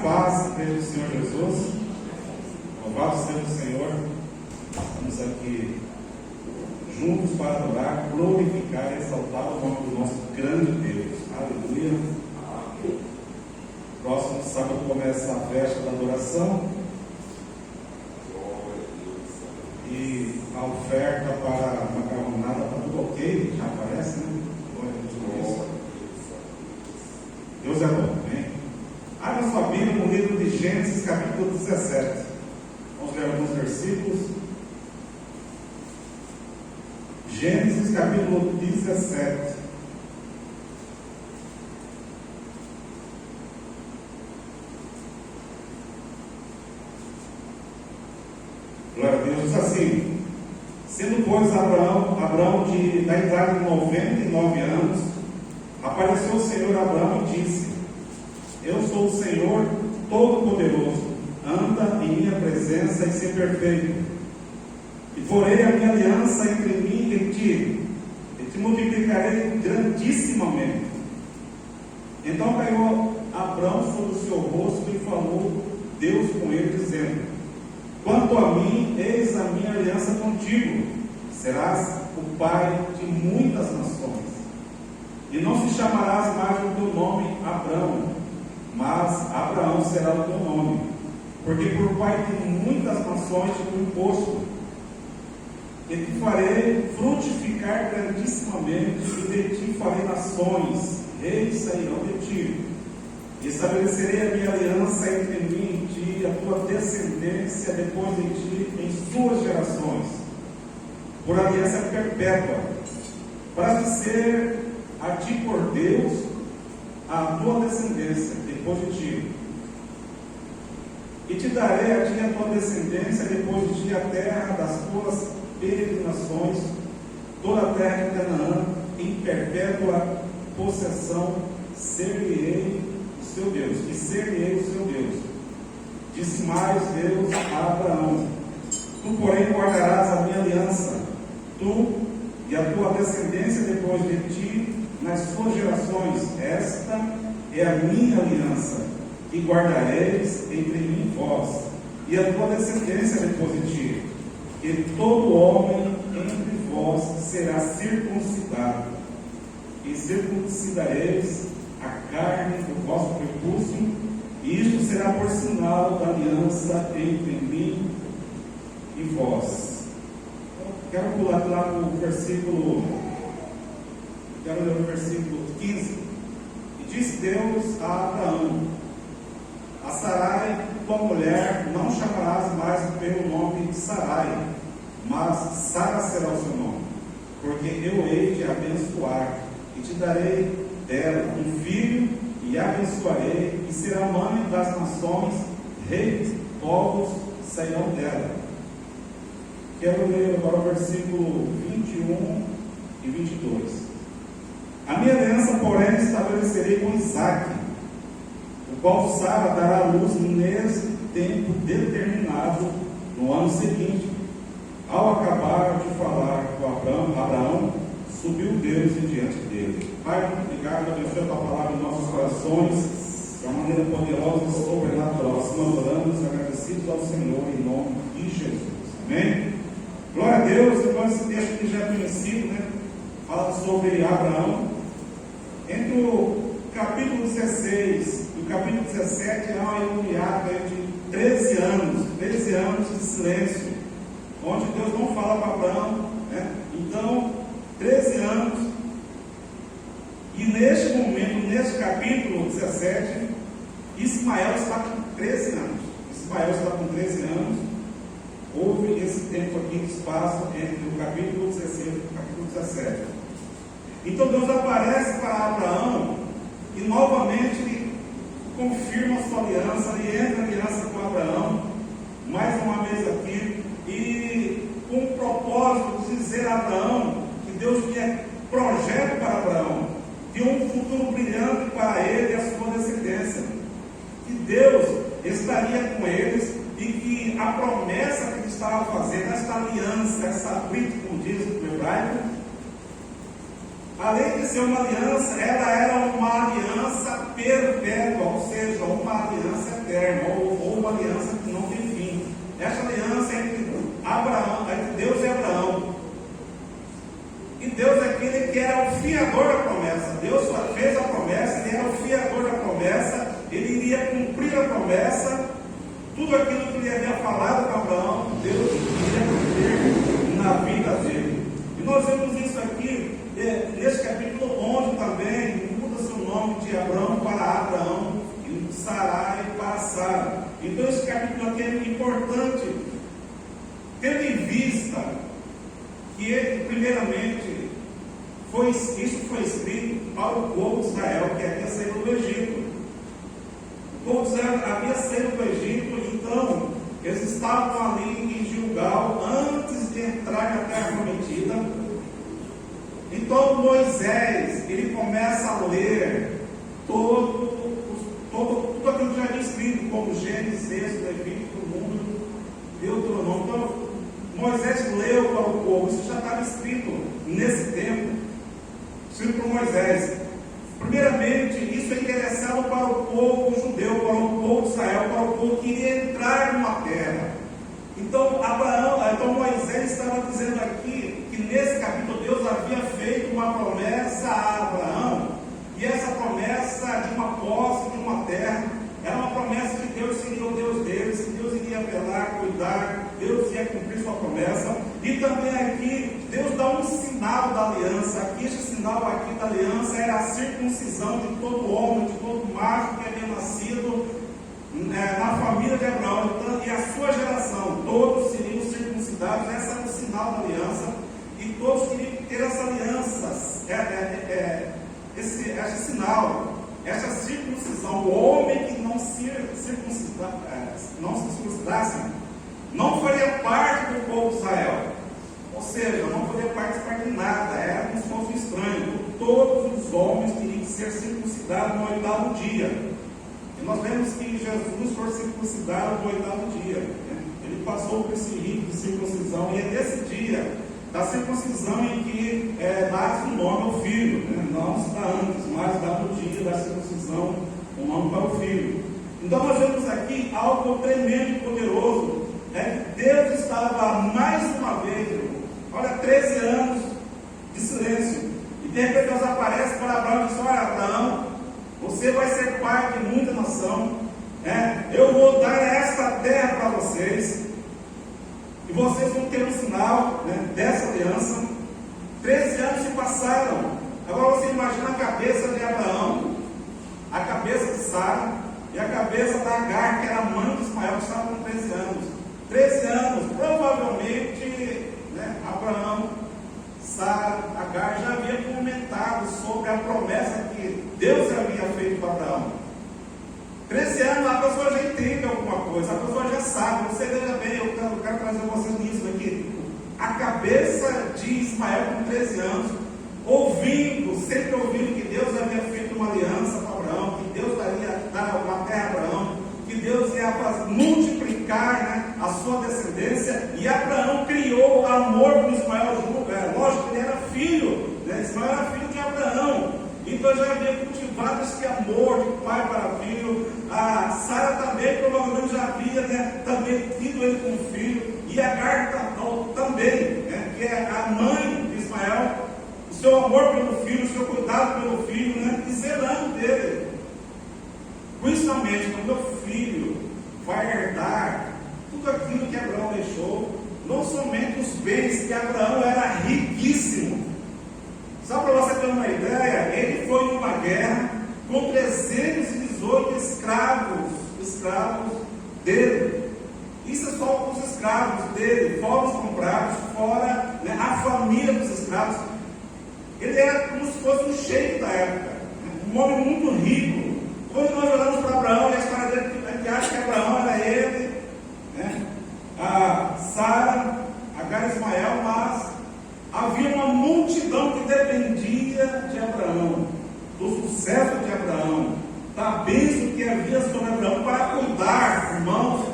paz, Igreja do Senhor Jesus. Louvado seja o Senhor. Estamos aqui juntos para adorar, glorificar e exaltar o nome do nosso grande Deus. Aleluia. Próximo sábado começa a festa da adoração. E a oferta para a macarronada está tudo ok, já aparece, né? Deus é bom, amém? Abra sua Bíblia no livro de Gênesis, capítulo 17. Vamos ler alguns versículos. Gênesis, capítulo 17. Glória a Deus. Diz assim: sendo, pois, Abraão da idade de 99 anos, apareceu o Senhor a Abraão e disse: eu sou o Senhor Todo-Poderoso, anda em minha presença e ser perfeito, e porei a minha aliança entre mim e ti multiplicarei grandissimamente. Então caiu Abraão sobre o seu rosto e falou Deus com ele, dizendo: quanto a mim, eis a minha aliança contigo, serás o pai de muitas nações, e não se chamarás mais o teu nome Abrão, mas Abraão será o teu nome, porque por pai de muitas nações te fui posto, e te farei frutificar grandissimamente, e de ti farei nações, reis sairão de ti, e estabelecerei a minha aliança entre mim e ti, a tua descendência depois de ti, em suas gerações, por aliança perpétua, para ser a ti por Deus, a tua descendência depois de ti. E te darei a ti e a tua descendência depois de ti a terra das tuas peregrinações, toda a terra de Canaã, em perpétua possessão, ser-lhe-ei o seu Deus, e ser-lhe-ei o seu Deus. Disse mais Deus a Abraão: tu, porém, guardarás a minha aliança, tu e a tua descendência depois de ti, nas suas gerações. Esta é a minha aliança, que guardareis entre mim e vós, e a tua descendência depois de ti, que todo homem entre vós será circuncidado, e circuncidareis a carne do vosso prepúcio, e isto será por sinal da aliança entre mim e vós. Quero pular lá no versículo, quero ler o versículo 15. E disse Deus a Abraão: a Sarai, tua mulher, não chamarás mais pelo nome de Sarai, mas Sara será o seu nome, porque eu hei de abençoar, e te darei dela um filho, e abençoarei, e será mãe das nações, reis, povos sairão dela. Quero ler agora o versículo 21 e 22. A minha aliança, porém, estabelecerei com Isaque, o qual Sara dará à luz nesse tempo determinado, no ano seguinte. Ao acabar de falar com Abraão, subiu Deus diante dele. Pai, muito obrigado, abençoe a tua palavra em nossos corações, de uma maneira poderosa e sobrenatural. Assim nós oramos, agradecidos ao Senhor, em nome de Jesus. Amém? Glória a Deus. Então, esse texto que já é conhecido, né? Fala sobre Abraão. Entre o capítulo 16 e o capítulo 17 há um hiato de 13 anos de silêncio, onde Deus não fala para Abraão, né? Então, 13 anos, e neste momento, neste capítulo 17, Ismael está com 13 anos. Ismael está com 13 anos. Houve esse tempo aqui de espaço entre o capítulo 16 e o capítulo 17. Então Deus aparece para Abraão e novamente ele confirma a sua aliança, ele entra em aliança com Abraão, mais uma vez aqui, e com o propósito de dizer a Abraão que Deus tinha projeto para Abraão, de um futuro brilhante para ele e a sua descendência, que Deus estaria com eles e que a promessa que ele estava fazendo, esta aliança, essa brit, como diz no hebraico, além de ser uma aliança, ela era uma aliança perpétua, ou seja, uma aliança eterna. promessa, tudo aquilo que ele havia falado para Abraão, Deus iria cumprir na vida dele. E nós vemos isso aqui, neste capítulo 11 também, muda-se o nome de Abraão para Abraão, e Sarai para Sara. Então esse capítulo aqui é importante, tendo em vista que ele, primeiramente, isso foi escrito para o povo de Israel, que havia saído do Egito. O povo de Israel havia saído do Egito, então eles estavam ali em Gilgal antes de entrar na terra prometida. Então Moisés, ele começa a ler tudo aquilo que já havia escrito, como Gênesis, Êxodo, Levítico, Número, Deuteronômio. Então Moisés leu para o povo, isso já estava escrito nesse tempo, escrito por Moisés. Primeiramente, isso é interessado para o povo judeu, para o povo de Israel, para o povo que iria entrar numa terra. Então Moisés estava dizendo aqui que nesse capítulo Deus havia feito uma promessa a Abraão, e essa promessa de uma posse de uma terra era uma promessa que Deus seria o Deus deles, que Deus iria velar, cuidar, Deus ia cumprir sua promessa. E também aqui Deus dá um sinal da aliança. Aqui, esse sinal aqui da aliança era a circuncisão de todo homem, de todo macho que havia nascido na família de Abraão, e a sua geração, todos seriam circuncidados. Esse era o sinal da aliança, e todos queriam ter essa aliança, esse sinal, essa circuncisão. O homem que não se circuncidasse não faria parte do povo de Israel, ou seja, não poderia participar de nada, era como se fosse um estranho. Todos os homens teriam que ser circuncidados no 8º dia. E nós vemos que Jesus foi circuncidado no 8º dia, né? Ele passou por esse rito de circuncisão, e é nesse dia da circuncisão em que dá-se o nome ao filho, né? Não se dá antes, mas dá no dia da circuncisão o nome para o filho. Então nós vemos aqui algo tremendo e poderoso, que Deus estava mais uma vez, olha, 13 anos de silêncio, e de repente Deus aparece para Abraão e diz: olha, Abraão, você vai ser pai de muita nação, eu vou dar esta terra para vocês, e vocês vão ter um sinal, dessa aliança. 13 anos se passaram. Agora você imagina a cabeça de Abraão, a cabeça de Sara e a cabeça da Agar, que era a mãe de Ismael, que estava com 13 anos. 13 anos, provavelmente, Abraão, Sara, Agar já havia comentado sobre a promessa que Deus havia feito para Abraão. 13 anos, a pessoa já entende alguma coisa, a pessoa já sabe. Você veja bem, eu quero trazer vocês nisso aqui. A cabeça de Ismael com 13 anos, sempre ouvindo que Deus havia feito uma aliança com Abraão, que Deus daria uma terra a Abraão, que Deus ia multiplicar, a sua descendência, e Abraão criou amor por Ismael. Lógico que ele era filho, Ismael era filho de Abraão, então já havia cultivado esse amor de pai para filho. A Sara também provavelmente já havia também tido ele como filho, e Agar também, que é a mãe de Ismael, o seu amor pelo filho, o seu cuidado pelo filho, e zelando dele. Principalmente quando meu filho vai herdar tudo aquilo que Abraão deixou, não somente os bens, que Abraão era riquíssimo. Só para você ter uma ideia, ele foi em uma guerra com 318 escravos dele. Isso é só os escravos dele, fora os comprados, fora a família dos escravos. Ele era como se fosse um sheik da época, um homem muito rico. Quando nós olhamos para Abraão e a história dele, a gente acha que Abraão era ele, a Sara, Agar e Ismael, mas havia uma multidão que dependia de Abraão, do sucesso de Abraão, da bênção que havia sobre Abraão, para cuidar, irmãos,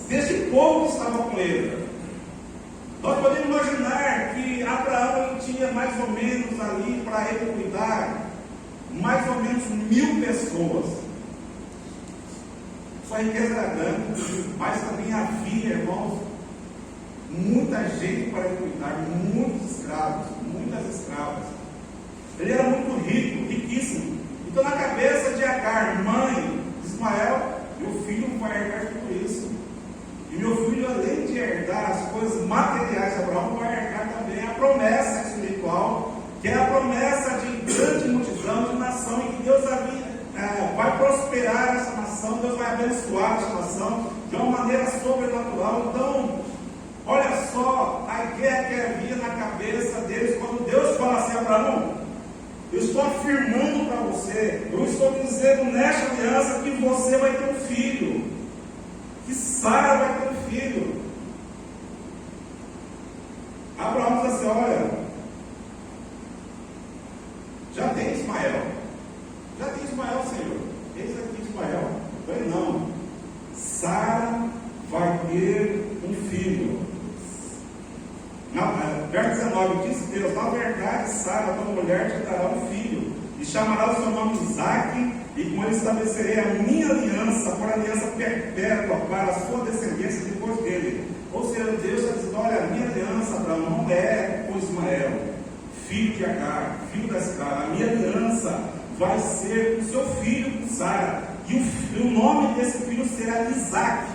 desse povo que estava com ele. Nós podemos imaginar que Abraão tinha mais ou menos ali para ele cuidar, mais ou menos 1000 pessoas. Sua riqueza era grande, mas também havia, irmãos, muita gente para ele cuidar, muitos escravos, muitas escravas. Ele era muito rico, riquíssimo. Então, na cabeça de Agar, mãe de Ismael, meu filho vai de herdar as coisas materiais de Abraão, vai herdar também a promessa espiritual, que é a promessa de grande multidão, de nação, em que Deus vai prosperar essa nação, Deus vai abençoar essa nação de uma maneira sobrenatural. Então, olha só a ideia que havia na cabeça deles quando Deus fala assim: Abraão, eu estou afirmando para você, eu estou dizendo nesta aliança que você vai ter um filho, que Sara vai ter um filho. Abraão diz assim: olha, já tem Ismael, Senhor, eis aqui Ismael. Eu falei: não, Sara vai ter um filho. Verso 19, diz Deus: na verdade, Sara, tua mulher, te dará um filho, e chamará o seu nome Isaque, e com ele estabelecerei a minha aliança, por aliança perpétua para a sua descendência depois dele. Ou seja, Deus está dizendo: olha, a minha aliança, Abraão, não é com Ismael, filho de Agar, filho da escrava. A minha aliança vai ser com seu filho, com Sara, e o nome desse filho será Isaque.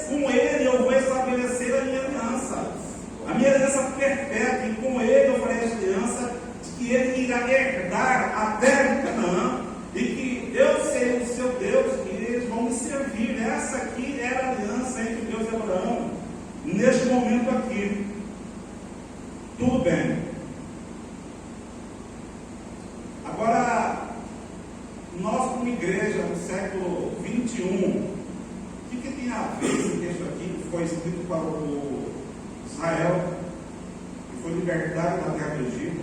Com ele eu vou estabelecer a minha aliança. A minha aliança perpétua, e com ele eu farei esta aliança, de que ele irá herdar a terra de Canaã, e que eu serei o seu Deus, e eles vão me servir. Essa aqui era a aliança entre Deus e Abraão, neste momento aqui. Tudo bem. Agora, nós como igreja no século 21, o que tem a ver esse texto aqui, que foi escrito para o Israel, que foi libertado da terra do Egito,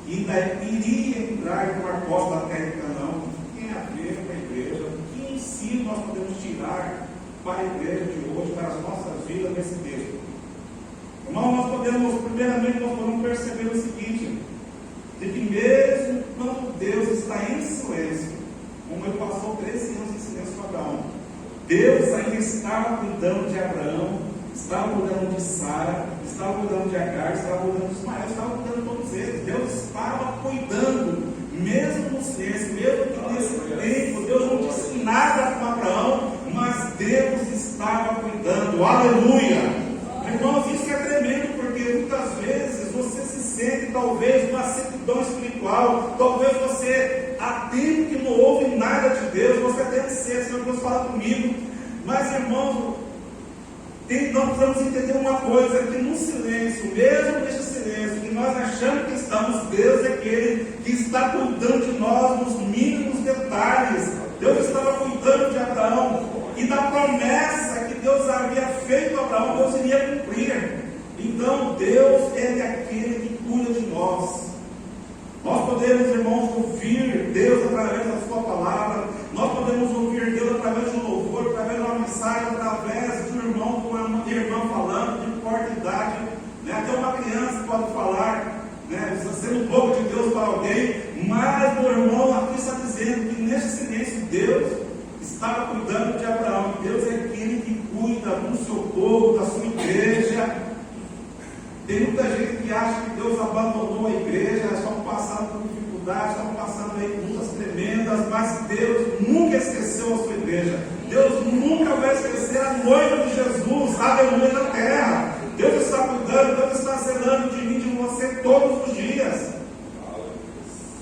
que ainda iria entrar numa costa da terra de Canaã? O que tem a ver com a igreja? Que ensino nós podemos tirar para a igreja de hoje, para as nossas vidas nesse texto? Irmão, primeiramente nós podemos perceber o seguinte: de que mesmo quando Deus está em silêncio, como ele passou 13 anos em silêncio com Abraão, Deus ainda estava cuidando de Abraão, estava cuidando de Sara, estava cuidando de Agar, estava cuidando de Ismael, estava cuidando de todos eles. Deus estava cuidando, mesmo no silêncio, mesmo que nesse tempo Deus não disse nada com Abraão, mas Deus estava cuidando. Aleluia! Irmãos, isso é tremendo, porque muitas vezes você se sente talvez numa sequidão espiritual, talvez você há tempo que não ouve nada de Deus, você até dizer: Senhor, Deus fala comigo. Mas, irmãos, nós precisamos entender uma coisa: que no silêncio, mesmo nesse silêncio, que nós achamos que estamos, Deus é aquele que está cuidando de nós nos mínimos detalhes. Deus estava cuidando de Abraão, e da promessa que Deus havia feito a Abraão, Deus iria cumprir. Então, Deus, Ele é aquele que cuida de nós. Nós podemos, irmãos, ouvir Deus através da sua palavra, nós podemos ouvir Deus através de um louvor, através de uma mensagem, através de um irmão com uma irmã falando, de porta de idade, né? Até uma criança pode falar, né? Sendo um pouco de Deus para alguém. Mas, meu irmão, aqui está dizendo que nesse silêncio Deus estava cuidando de Abraão. Deus é aquele que cuida do seu povo, da sua igreja. Tem muita gente que acha que Deus abandonou a igreja, estão passando por dificuldades, estão passando aí por lutas tremendas, mas Deus nunca esqueceu a sua igreja. Deus nunca vai esquecer a noiva de Jesus, aleluia, na terra. Deus está cuidando, Deus está zelando de mim, de você todos os dias.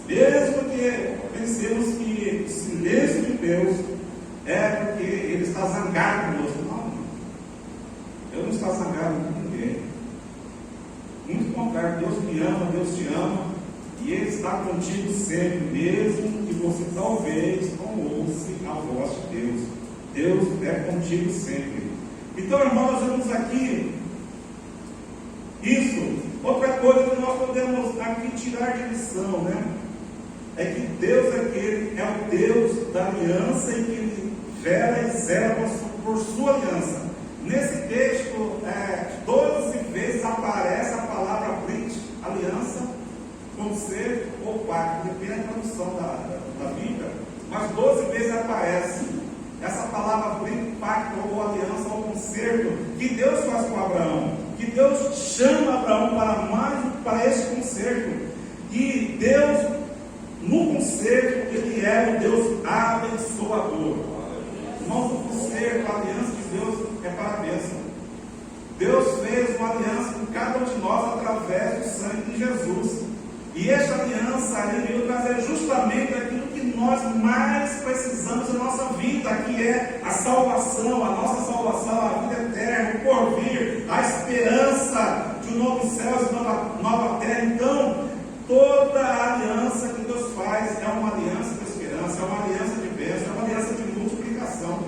Mesmo que pensemos que o silêncio de Deus é porque Ele está zangado conosco. Não, Ele não está zangado com ninguém. Muito contrário, Deus me ama, Deus te ama, e Ele está contigo sempre, mesmo que você talvez não ouça a voz de Deus. Deus é contigo sempre. Então, irmãos, nós vemos aqui isso. Outra coisa que nós podemos aqui tirar de lição, né? É que Deus é o Deus da aliança, e que Ele vela e zela por sua aliança. Nesse texto, 12 vezes aparece a palavra brit, aliança, concerto ou pacto, depende da tradução da Bíblia, mas 12 vezes aparece essa palavra brit, pacto ou aliança ou concerto, que Deus faz com Abraão, que Deus chama Abraão para esse concerto. E Deus, no concerto, Ele é o Deus abençoador. Irmãos, o concerto, a aliança de Deus é para a bênção. Deus fez uma aliança com cada um de nós através do sangue de Jesus. E esta aliança ali veio trazer justamente aquilo que nós mais precisamos na nossa vida, que é a salvação, a nossa salvação, a vida eterna, o porvir, a esperança de um novo céu e nova terra. Então, toda a aliança que Deus faz é uma aliança de esperança, é uma aliança de bênção, é uma aliança de multiplicação.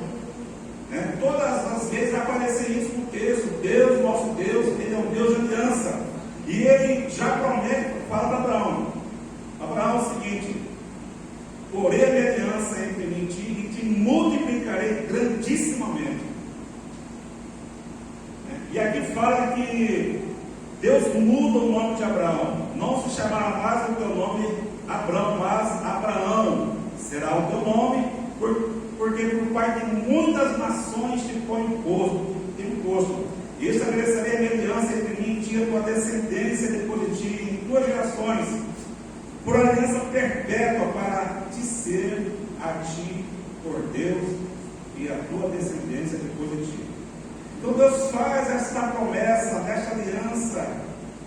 Todas as vezes vai aparecer isso no texto. Deus, nosso Deus, Ele é um Deus de aliança. E Ele já promete, fala para Abraão. Abraão é o seguinte: porei a minha aliança entre mim e ti, e te multiplicarei grandissimamente. E aqui fala que Deus muda o nome de Abraão. Não se chamará mais o teu nome Abraão, mas Abraão será o teu nome, porque por parte de muitas nações te põe imposto. E estabelecerei a minha aliança entre mim e ti, a tua descendência depois de ti, em tuas gerações, por aliança perpétua, para te ser a ti por Deus e a tua descendência depois de ti. Então Deus faz esta promessa, desta aliança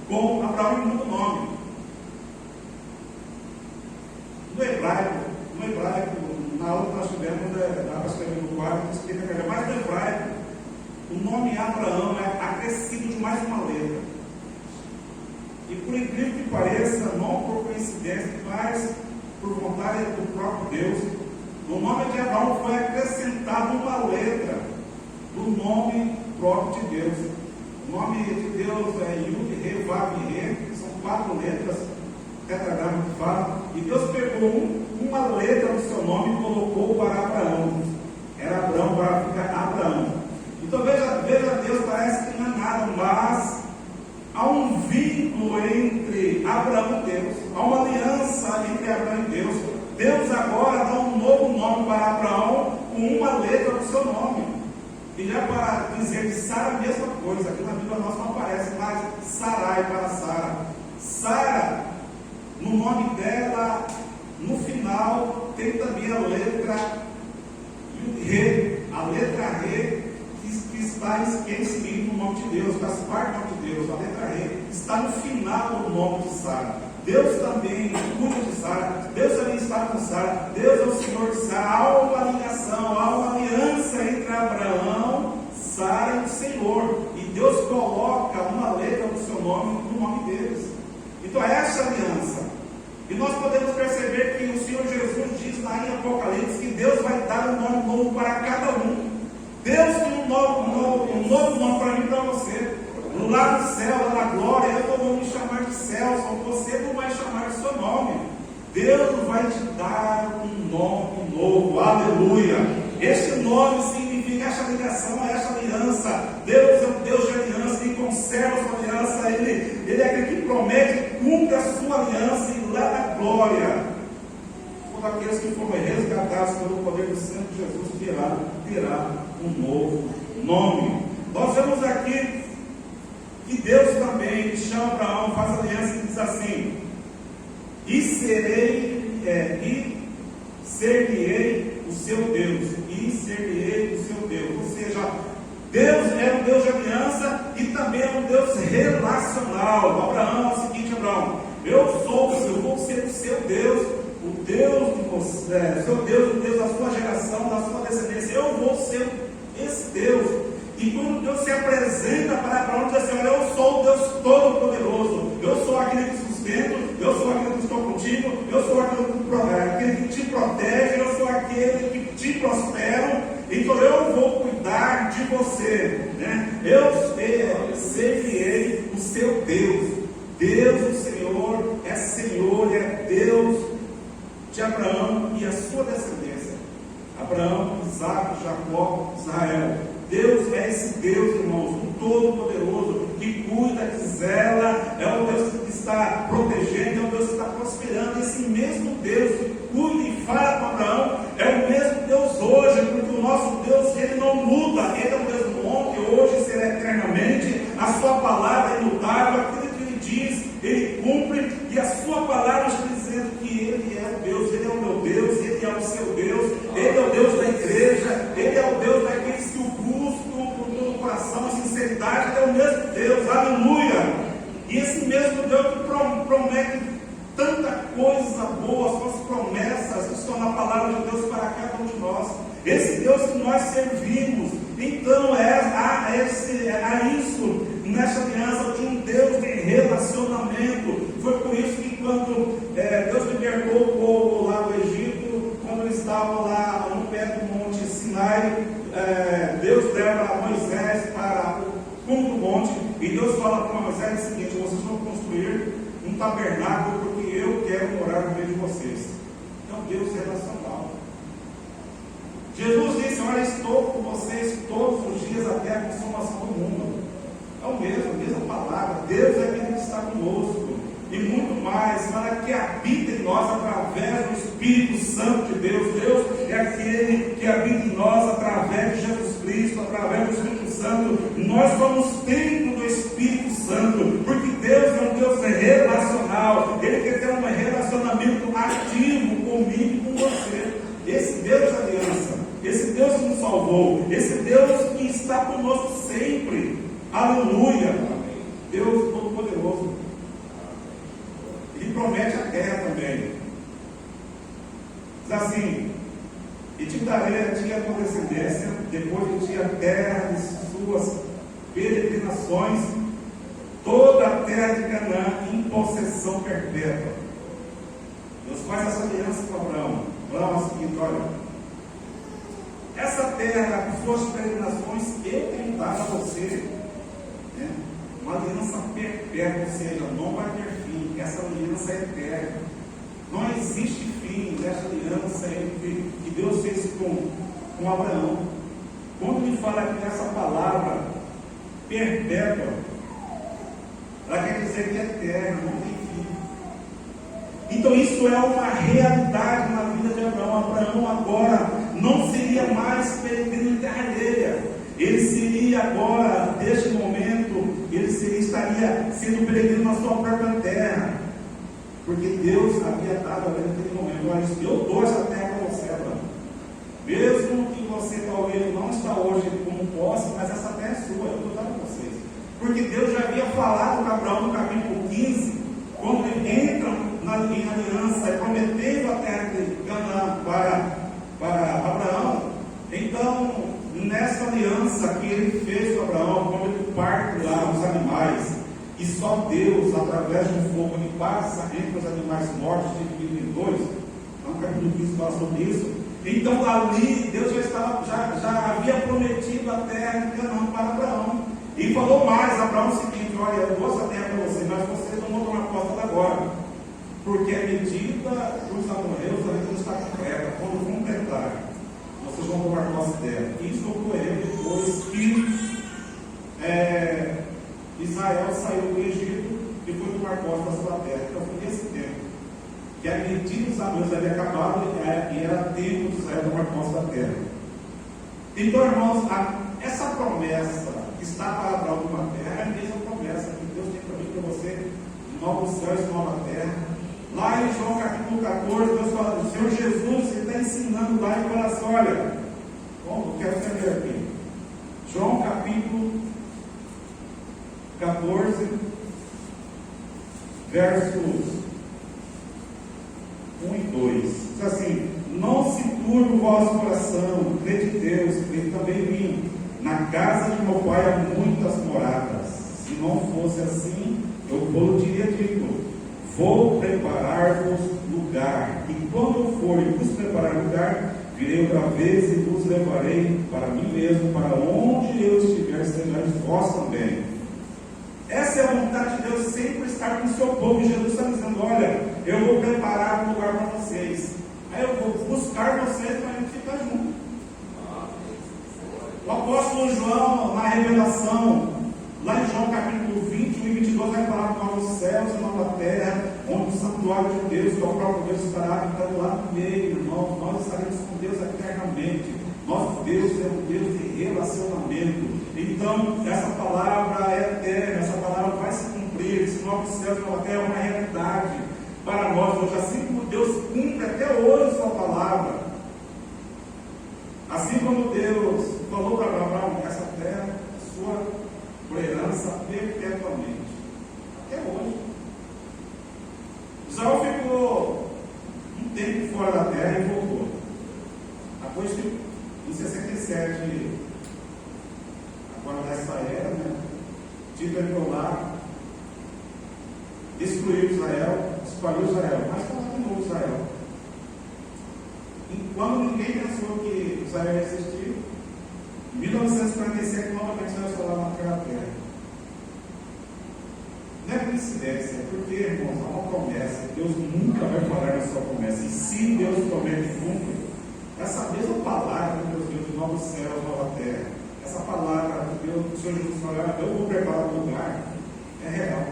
com Abraão e muda o nome. No hebraico, na aula que nós tivemos, dá para escrever no quadro, explica melhor, mas no hebraico, o nome Abraão é acrescido de mais uma letra. E por incrível que pareça, não por coincidência, mas por vontade do próprio Deus, no nome de Abraão foi acrescentada uma letra do nome próprio de Deus. O nome de Deus é Yud, Re, Vav e Re, são 4 letras, tetragrama que fala, e Deus pegou uma letra do seu nome e colocou para Abraão. Era Abraão para ficar Abraão. Então veja, Deus parece que não é nada, mas há um vínculo entre Abraão e Deus, há uma aliança entre Abraão e Deus. Deus agora dá um novo nome para Abraão com uma letra do seu nome. E já para dizer de Sara a mesma coisa, aqui na Bíblia nossa não aparece, mas Sarai para Sara. Sara, no nome dela, no final, tem também a letra Re, a letra Re, que está escrito no nome de Deus, faz parte do nome de Deus. A letra Re está no final do nome de Sara. Deus também cuida de Sara, Deus também está com Sara, Deus é o Senhor de Sara. Há uma ligação, há uma aliança entre Abraão, Sara e o Senhor, e Deus coloca uma letra do seu nome no nome deles. Então é essa aliança. E nós podemos perceber que o Senhor Jesus diz lá em Apocalipse que Deus vai dar um nome novo para cada um. Deus tem um novo nome para mim e para você. Lá no céu, lá na glória, eu não vou me chamar de Celso, você não vai chamar de seu nome. Deus vai te dar um nome novo, aleluia. Este nome significa esta ligação, esta aliança. Deus é um Deus de aliança, Ele conserva a sua aliança, Ele é aquele que promete, cumpre a sua aliança, e lá na glória, todos aqueles que foram resgatados pelo poder do sangue de Jesus terá um novo nome. Nós vemos aqui que Deus também chama Abraão, faz aliança e diz assim: e ser-lhe-ei o seu Deus, e ser-lhe-ei o seu Deus. Ou seja, Deus é um Deus de aliança e também é um Deus relacional. Abraão é o seguinte: Abraão, eu vou ser o seu Deus, o Deus de você, seu Deus, o Deus da sua geração, da sua descendência. Eu vou ser esse Deus. E quando Deus se apresenta para Abraão, diz assim: olha, eu sou o Deus Todo-Poderoso, eu sou aquele que sustento, eu sou aquele que estou contigo, eu sou aquele que te protege, eu sou aquele que te prospera, então eu vou cuidar de você, né? Eu serei o seu Deus. Deus, o Senhor, é Deus de Abraão e a sua descendência. Abraão, Isaac, Jacó, Israel. Deus é esse Deus, irmãos, o Todo-Poderoso, que cuida, que zela, é o Deus que está protegendo, é o Deus que está prosperando. Esse mesmo Deus que cuida e fala com Abraão é o mesmo Deus hoje, porque o nosso Deus, Ele não muda, Ele é o mesmo ontem, hoje, será eternamente. A sua palavra é imutável, aquilo que Ele diz, Ele cumpre, e a sua palavra está dizendo que Ele é o Deus, Ele é o meu Deus, Ele é o seu Deus, Ele é o Deus da igreja, Ele é o Deus daqueles que o buscam com todo o coração, a sinceridade, é o nós servimos. Então há isso nessa aliança de um Deus de relacionamento. Foi por isso que quando Deus libertou o povo lá do Egito, quando eles estavam lá no pé do monte Sinai, Deus leva Moisés para o cume do monte, e Deus fala para Moisés o seguinte: vocês vão construir um tabernáculo, porque eu quero morar no meio de vocês. Então Deus é relacional. Jesus disse: olha, estou com vocês todos os dias até a consumação do mundo. É o mesmo, a mesma palavra. Deus é aquele que está conosco. E muito mais, para que habita em nós através do Espírito Santo de Deus. Deus é aquele que habita em nós através de Jesus Cristo, através do Espírito Santo. Nós somos templo do Espírito Santo, porque Deus é um Deus relacional. Ele quer ter um relacionamento ativo comigo e com você. Esse Deus da aliança, esse Deus que nos salvou, esse Deus que está conosco sempre. Aleluia! Deus Todo-Poderoso. Ele promete a terra também. Diz assim: e te darei a ti a tua descendência, depois de ti a terra de suas peregrinações, toda a terra de Canaã em possessão perpétua. Deus faz essa aliança com Abraão. Abraão é o seguinte: olha, essa terra, suas peregrinações, eu tenho dado a você, uma aliança perpétua, ou seja, não vai ter fim. Essa aliança é eterna. Não existe fim dessa aliança que Deus fez com Abraão. Quando me fala aqui essa palavra perpétua, ela quer dizer que é eterna, não tem fim. Então isso é uma realidade na vida de Abraão. Abraão agora não seria mais peregrino em terra alheia. Ele seria agora, neste momento, estaria sendo peregrino na sua própria terra. Porque Deus havia dado a ele naquele momento: olha, eu dou essa terra para você, Abraão. Mesmo que você talvez não está hoje como posse, mas essa terra é sua, eu vou dar para vocês. Porque Deus já havia falado com Abraão no capítulo 15, quando ele entra em aliança, prometendo a terra de Canaã para Abraão. Então, nessa aliança que ele fez com Abraão, quando ele parte lá os animais, e só Deus, através do fogo, ele passa entre os animais mortos, dividido em dois. Então, o capítulo 15 fala sobre isso. Então, ali, Deus já havia prometido a terra de Canaã para Abraão. E falou mais a Abraão o seguinte: olha, eu dou essa terra para vocês, mas vocês não vão tomar posse agora, porque a medida dos amorreus ainda não está completa. Quando completar, vocês vão tomar posse dela. Isso ocorreu depois que Israel saiu do Egito e foi tomar posse da sua terra. Então foi nesse tempo que a medida dos amorreus havia acabado e era tempo de Israel tomar posse da terra. Então, irmãos, essa promessa que está para Abraão de uma terra é a mesma promessa que Deus tem para mim e para você: novos céus e nova terra. Lá em João capítulo 14, Deus fala do Senhor Jesus, ele está ensinando lá e fala assim: olha, eu quero ler aqui. João capítulo 14, versos 1 e 2. Diz assim: não se turbe o vosso coração, crede em Deus, crede também em mim. Na casa de meu pai há muitas moradas. Se não fosse assim, eu vou teria dito: vou preparar-vos lugar, e quando for e vos preparar lugar, virei outra vez e vos levarei para mim mesmo, para onde eu estiver, sejais vós também. Essa é a vontade de Deus, sempre estar com o seu povo. E Jesus está dizendo: olha, eu vou preparar um lugar para vocês, aí eu vou buscar vocês para a gente ficar junto. O apóstolo João, na revelação, lá em João capítulo 21 e 22, vai falar de novos céus e nova terra, onde o santuário de Deus, que é o próprio Deus, estará habitando lá no meio, irmãos. Nós estaremos com Deus eternamente. Nosso Deus é um Deus de relacionamento. Então, essa palavra é eterna, essa palavra vai se cumprir. Esse novo céu e nova terra é uma realidade para nós hoje, assim como Deus cumpre até hoje sua palavra. Assim como Deus falou para Abraão: essa terra é sua por herança perpetuamente, até hoje. Israel ficou um tempo fora da terra e voltou. Depois, em 67, 17, agora dessa era, né? Tito entrou lá, destruiu Israel, espalhou Israel, mas falou de novo Israel. E quando ninguém pensou que Israel ia existir, em 1947, novamente Israel está lá naquela terra. Não é coincidência, é porque, irmãos, há uma promessa. Deus nunca vai falar na sua promessa. E se Deus promete cumpre, essa mesma palavra que Deus deu de novos céus, nova terra, essa palavra que Deus, o Senhor Jesus falou, eu vou preparar o lugar, é real.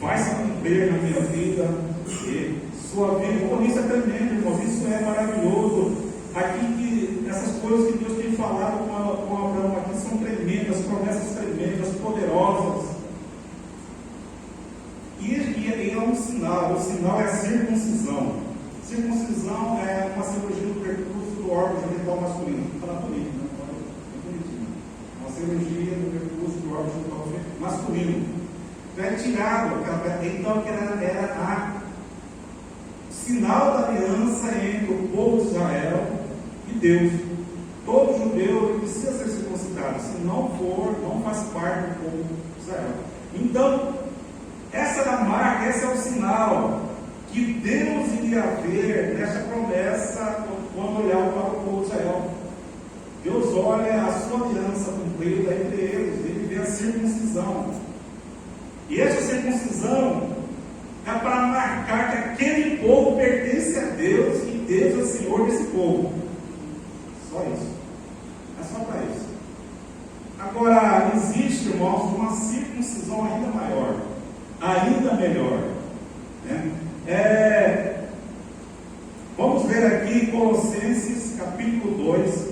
Faz-se cumprir na minha vida e sua vida. Então, isso é tremendo, irmãos, isso é maravilhoso. Aqui que essas coisas que Deus tem falado com Abraão aqui são tremendas, promessas tremendas, poderosas. E é um sinal, o sinal é a circuncisão. Circuncisão é uma cirurgia do percurso do órgão genital masculino. Fala bonito, né? É bonitinho. Uma cirurgia do percurso do órgão genital masculino. Então é tirado, então era o sinal da aliança entre o povo de Israel e Deus. Todo judeu precisa ser circuncidado. Se não for, não faz parte do povo de Israel. Então, essa era a marca, esse é o sinal que Deus iria ver nessa promessa quando olhar para o povo de Israel. Deus olha a sua aliança cumprida entre eles, ele vê a circuncisão. E essa circuncisão é para marcar que aquele povo pertence a Deus e Deus é o Senhor desse povo. Só isso. É só para isso. Agora, existe, irmãos, uma circuncisão ainda maior. Ainda melhor, né? Vamos ver aqui Colossenses capítulo 2.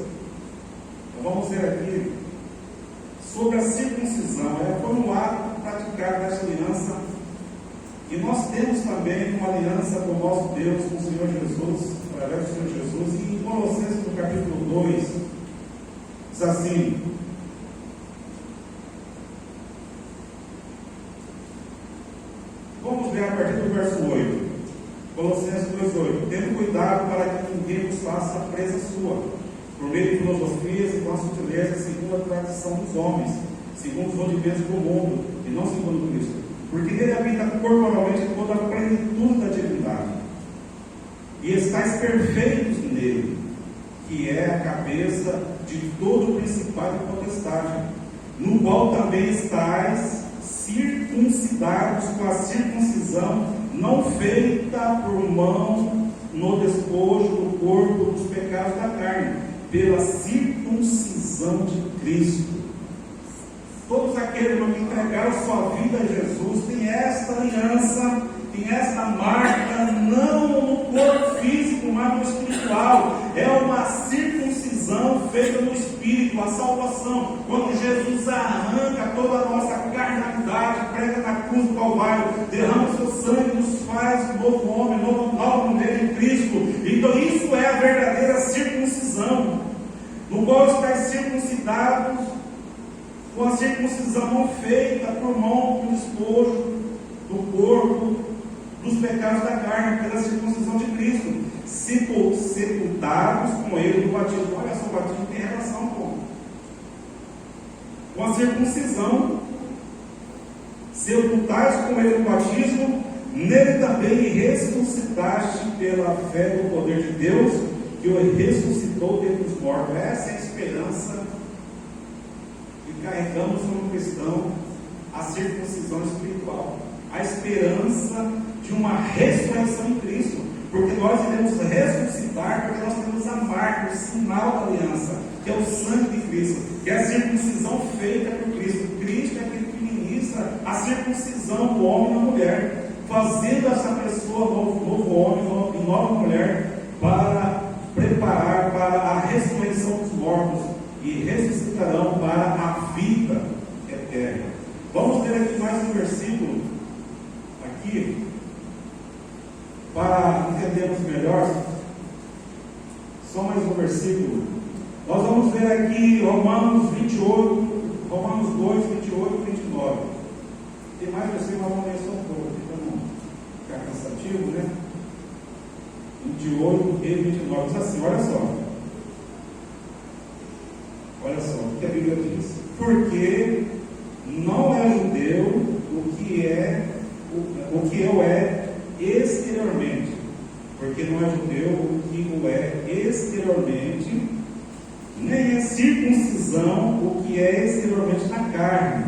Vamos ver aqui sobre a circuncisão. Foi um ato praticado desta aliança. E nós temos também uma aliança com o nosso Deus, com o Senhor Jesus, através do Senhor Jesus. E em Colossenses no capítulo 2 diz assim: vamos ver a partir do verso 8. Colossenses 2,8. Tendo cuidado para que ninguém vos faça presa sua, por meio de filosofias e com a sutileza, segundo a tradição dos homens, segundo os rudimentos do mundo, e não segundo Cristo. Porque nele habita corporalmente toda a plenitude da divindade. E estáis perfeitos nele, que é a cabeça de todo o principado e potestade, no qual também estáis circuncidados com a circuncisão não feita por mão no despojo do corpo dos pecados da carne, pela circuncisão de Cristo. Todos aqueles que entregaram sua vida a Jesus têm esta aliança, têm esta marca, não no corpo físico, mas no espiritual. É uma circuncisão feita no espírito, a salvação. Quando Jesus arranca toda a nossa carnalidade, prega na cruz do Calvário, derrama o seu sangue, nos faz um novo homem, nova mulher em Cristo. Então isso é a verdadeira circuncisão, no qual estáis circuncidados com a circuncisão não feita por mão do despojo do corpo dos pecados da carne, pela circuncisão de Cristo, sepultados com ele no batismo. Olha só, o batismo tem relação com a circuncisão, sepultados com ele no batismo, nele também ressuscitaste pela fé no poder de Deus, que o ressuscitou dentre os mortos. Essa é a esperança que carregamos como cristão, a circuncisão espiritual, a esperança de uma ressurreição em Cristo, porque nós iremos ressuscitar, porque nós temos a marca, o sinal da aliança, que é o sangue de Cristo, que é a circuncisão feita por Cristo. Cristo é aquele que ministra a circuncisão do homem e da mulher, fazendo essa pessoa novo homem e nova mulher, para preparar para a ressurreição dos mortos, e ressuscitarão para a vida eterna. Vamos ler aqui mais um versículo aqui, para entendermos melhor. Só mais um versículo. Nós vamos ver aqui Romanos 28, Romanos 2, 28 e 29. Tem mais versículo, mas vamos ler só um pouco, para não ficar cansativo, né? 28 e 29, diz assim, olha só. Olha só o que a Bíblia diz. Porque não é judeu o que eu é exteriormente. Porque não é judeu o que o é exteriormente, nem é circuncisão o que é exteriormente na carne,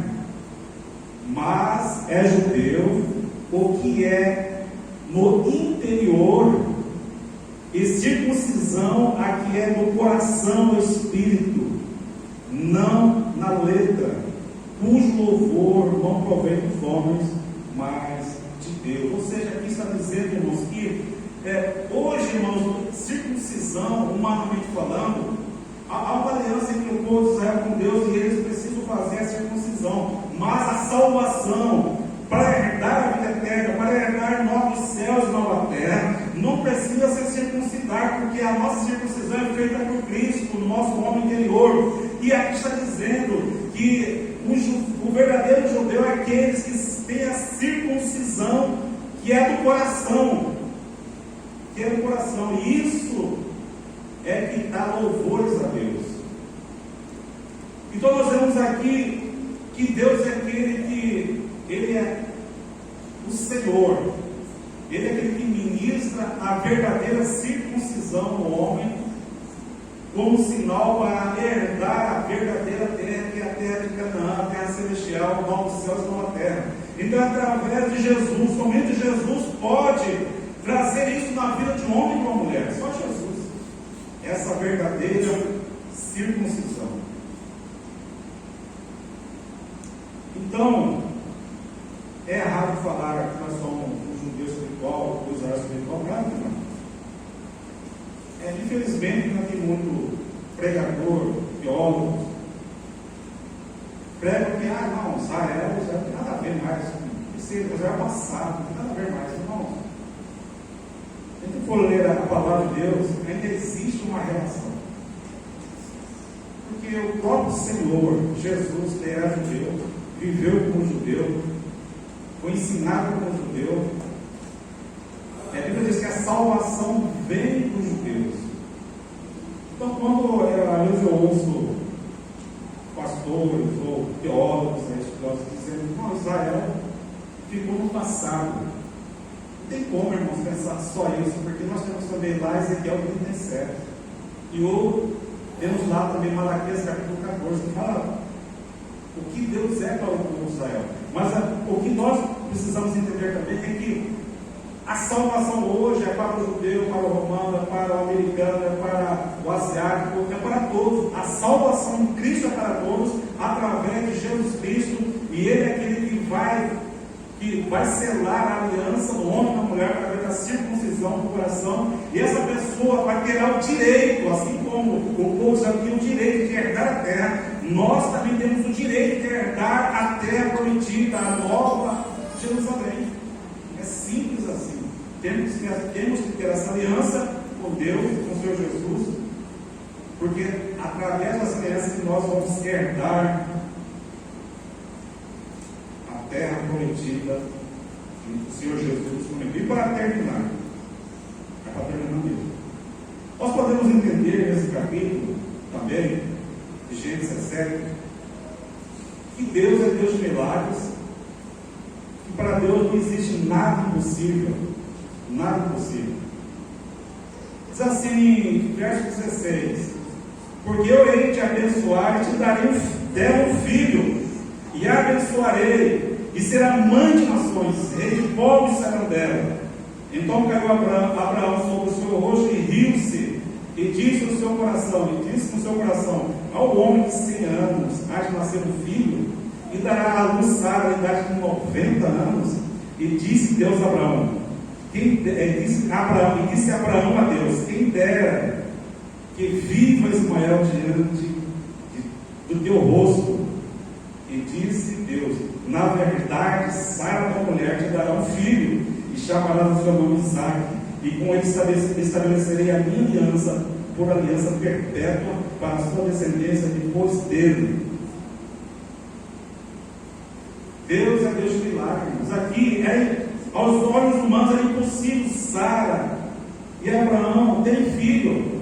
mas é judeu o que é no interior, e circuncisão a que é no coração do espírito, não na letra, cujo louvor não provém dos homens, mas de Deus. Ou seja, aqui está dizendo, irmãos, que hoje, irmãos, circuncisão, humanamente falando, há uma aliança entre o povo de Israel com Deus e eles precisam fazer a circuncisão, mas a salvação, para herdar a vida eterna, para herdar novos céus e nova terra, não precisa se circuncidar, porque a nossa circuncisão é feita por Cristo, no nosso homem interior. E aqui está dizendo que o verdadeiro judeu é aqueles que têm a circuncisão, que é do coração. Que é do coração. E isso é que dá louvores a Deus. Então nós vemos aqui que Deus é aquele que Ele é o Senhor. Ele é aquele que ministra a verdadeira circuncisão no homem, como sinal para herdar a verdadeira terra, que é a terra de Canaã, a terra celestial, novos céus e nova terra. Então, através de Jesus, somente Jesus pode trazer isso na vida de um homem e de uma mulher. Só Jesus. Essa verdadeira circuncisão. Então, é errado falar que nós somos um judeu espiritual, o Israel espiritual, claro que não. Infelizmente, não tem muito pregador, teólogo, pregam que, não, Israel não tem nada a ver mais, isso já é passado, não tem nada a ver mais, irmãos. Se a gente for ler a palavra de Deus, ainda existe uma relação. Porque o próprio Senhor, Jesus, que era judeu, viveu como judeu, foi ensinado como judeu. A Bíblia diz que a salvação vem dos judeus. Então, quando às vezes eu ouço pastores ou teólogos, estudiosos dizendo, não, Israel ficou no passado. Não tem como, irmãos, pensar só isso, porque nós temos também lá Ezequiel 37. E temos lá também Malaquias capítulo 14, que fala o que Deus é para o povo de Israel. Mas o que nós precisamos entender também é que a salvação hoje é para o judeu, para o romano, é para o americano, é para o asiático, é para todos. A salvação em Cristo é para todos, através de Jesus Cristo, e Ele é aquele que vai selar a aliança do homem e da mulher através da circuncisão do coração, e essa pessoa vai ter o direito, assim como o povo já tinha o direito de herdar a terra, nós também temos o direito de herdar a terra prometida, a nova Jerusalém. É simples assim. Temos que ter essa aliança com Deus, com o Senhor Jesus, porque através dessa aliança que nós vamos herdar a terra prometida do Senhor Jesus. E para terminar, mesmo, nós podemos entender nesse capítulo também, de Gênesis 7, que Deus é Deus de milagres, que para Deus não existe nada impossível. Nada impossível. Diz assim, verso 16: porque eu hei de te abençoar e te darei um filho, e a abençoarei, e será mãe de nações, rei de povos serão dela. Então caiu Abraão sobre o seu rosto e riu-se, e disse no seu coração, ao homem de 100 anos há de nascer um filho, e dará à luz Sara a idade de 90 anos. E disse Deus a Abraão, disse Abraão a Deus, quem dera que viva Ismael diante do teu rosto. E disse Deus, na verdade Sara, tua mulher, te dará um filho, e chamarás o seu nome Isaque, e com ele estabelecerei a minha aliança, por aliança perpétua para a sua descendência depois dele. Deus é Deus de milagres. Aqui aos olhos humanos é impossível Sara e Abraão terem filho.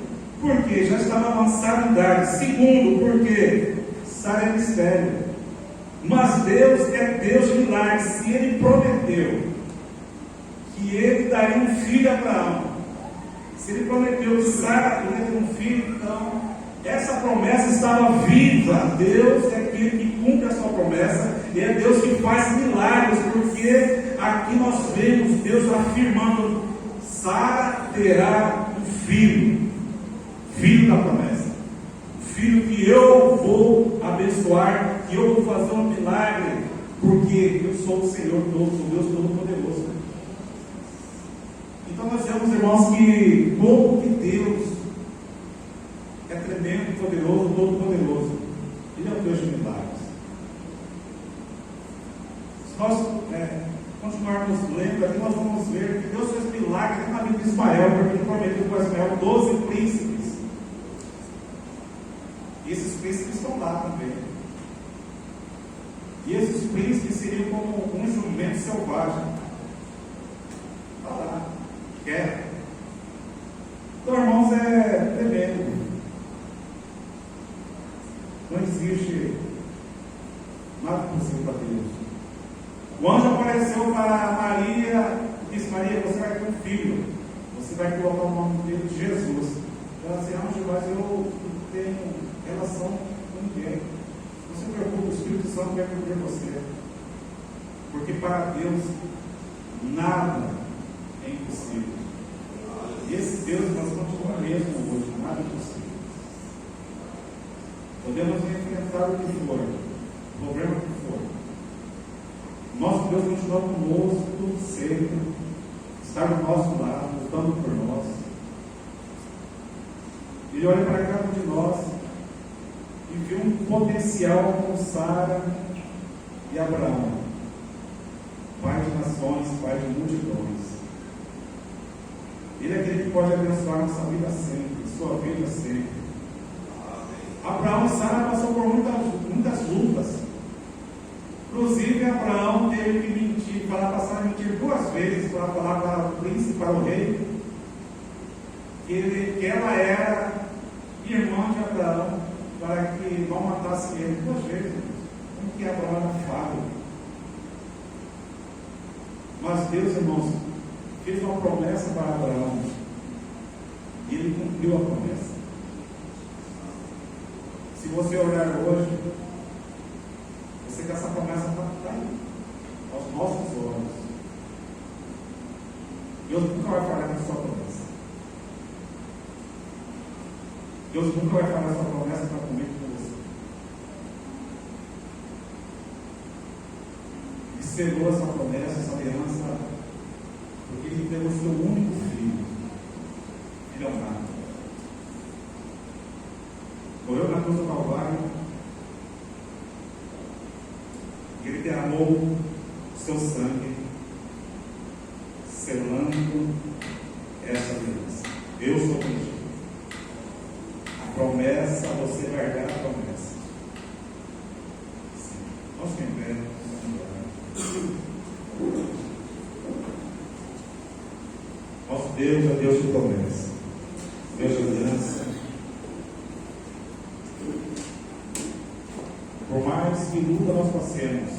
porque já estava avançado em idade. Segundo, porque Sara é mistério. Mas Deus é Deus de milagres. Se Ele prometeu que Ele daria um filho a Abraão, se Ele prometeu que Sara ia ter um filho, então essa promessa estava viva. Deus é aquele que cumpre a sua promessa, e é Deus que faz milagres, porque aqui nós vemos Deus afirmando: Sara terá um filho, filho da promessa, filho que eu vou abençoar, que eu vou fazer um milagre, porque eu sou o Senhor todo, sou Deus Todo-Poderoso. Então nós vemos, irmãos, que como que Deus é tremendo, poderoso, todo-poderoso. Ele é o Deus de milagres. Se nós continuarmos lendo aqui, nós vamos ver que Deus fez milagres na vida de Ismael, porque Ele prometeu para Ismael 12 príncipes. E esses príncipes estão lá também. E esses príncipes seriam como um jumento selvagem. Está lá. Quer. Então, irmãos, é tremendo. Não existe nada possível para Deus. O anjo apareceu para Maria e disse: Maria, você vai ter um filho. Você vai colocar o nome dele de Jesus. Ela disse: anjo, mas eu não tenho relação com ninguém. Não se preocupe, o Espírito Santo vai cobrir você. Porque para Deus nada é impossível. E esse Deus nós continua mesmo hoje, nada é impossível. Podemos enfrentar o que for, o problema que for. Nosso Deus continua conosco sempre, está do nosso lado, lutando por nós. Ele olha para cada um de nós e vê um potencial como Sara e Abraão, pai de nações, pai de multidões. Ele é aquele que pode abençoar nossa vida sempre, sua vida sempre. Abraão e Sara passaram por muitas lutas. Inclusive, Abraão teve que mentir, passaram a mentir 2 vezes para falar para o príncipe, para o rei, que ela era irmã de Abraão, para que não matasse ele 2 vezes. Como que Abraão era falho. Mas Deus, irmãos, fez uma promessa para Abraão, e ele cumpriu a promessa. Se você olhar hoje, você vê que essa promessa está aí, aos nossos olhos. Deus nunca vai falhar na sua promessa. Deus nunca vai falhar na sua promessa para comigo e com você. Ele selou essa promessa, essa aliança, porque Ele deu o seu único filho, filho amado. Morreu na cruz do Calvário, e Ele derramou o seu sangue, selando essa aliança. Eu sou contigo. A promessa, você vai dar a promessa. Sim. Nós que em pé, nosso Deus é Deus de promessa, Deus de aliança. Por mais que luta nós passemos,